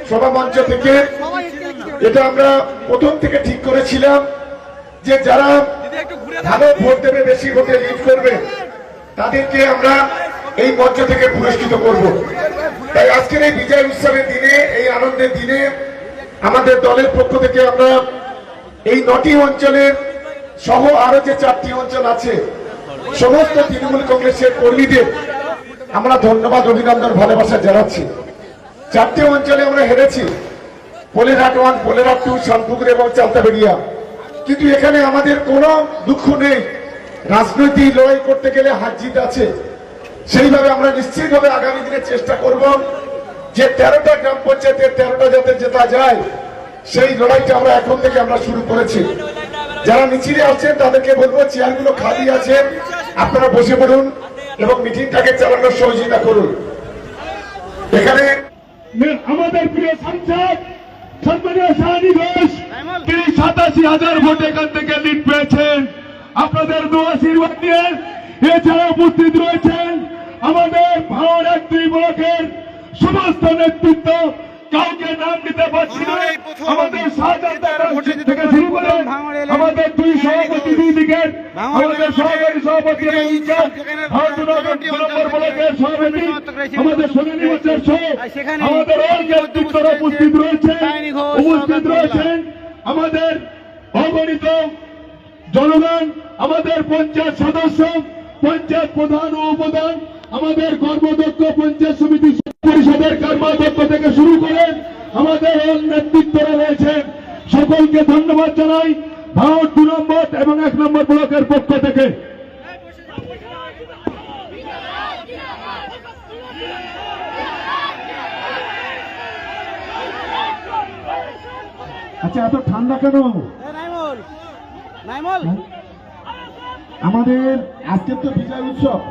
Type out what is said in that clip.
সভা মঞ্চ থেকে এটা আমরা প্রথম থেকে ঠিক করেছিলাম যে যারা ভালো ভোট দেবে, বেশি ভোটে লিড করবে, তাদেরকে আমরা এই মঞ্চ থেকে পুরস্কৃত করব। তাই আজকের এই বিজয় উৎসবের দিনে, এই আনন্দের দিনে আমাদের দলের পক্ষ থেকে আমরা এই 9টি অঞ্চলের সহ আরো যে 4টি অঞ্চল আছে সমস্ত তৃণমূল কংগ্রেসের কর্মীদের আমরা ধন্যবাদ, অভিনন্দন, ভালোবাসা জানাচ্ছি। 4টে অঞ্চলে আমরা হেরেছি, পোলেরহাট 1, পোলেরহাট 2, শানপুকুর এবং চালতাবেড়িয়া। কিন্তু এখানে আমাদের কোনো দুঃখ নেই। রাজনৈতিক লড়াই করতে গেলে হার জিত আছে। সেইভাবে আমরা নিশ্চিতভাবে আগামী দিনে চেষ্টা করব যে 13টা গ্রাম পঞ্চায়েতের 13টা যাতে জেতা যায়, সেই লড়াইটা আমরা এখন থেকে আমরা শুরু করেছি। যারা মিছিলে আসছেন তাদেরকে বলবো চেয়ারগুলো খালি আছে, আপনারা বসে পড়ুন এবং মিটিংটাকে চালানোর সহযোগিতা করুন। এখানে আমাদের প্রিয় সাংসদ সম্মানীয় সাহানি ঘোষ, তিনি 87,000 ভোট এখান থেকে লিড পেয়েছেন। আপনাদের দোয়া আশীর্বাদ নিয়ে এছাড়া উপস্থিত রয়েছেন আমাদের ভাঙড় 1-2 ব্লকের সমস্ত নেতৃত্ব। কাউকে নাম দিতে পারছি না। আমাদের থেকে শুরু করে আমাদের 2 সভাপতি, 2 দিকের আমাদের সহকারী সভাপতি এবং ব্লকের সভাপতি, আমাদের সোনালী মোর্চার সহ আমাদের নেতৃত্বরা উপস্থিত রয়েছেন আমাদের অগণিত জনগণ, আমাদের পঞ্চায়েত সদস্য, পঞ্চায়েত প্রধান ও উপপ্রধান, আমাদের কর্মদক্ষ পঞ্চায়েত সমিতি পরিষদের কর্মাধ্যক্ষ থেকে শুরু করে আমাদের নেতৃত্বরা রয়েছেন। সকলকে ধন্যবাদ জানাই ভাঙড় 2 নম্বর এবং 1 নম্বর ব্লকের পক্ষ থেকে। আচ্ছা, এত ঠান্ডা কেন? আমাদের আজকের তো বিজয় উৎসব।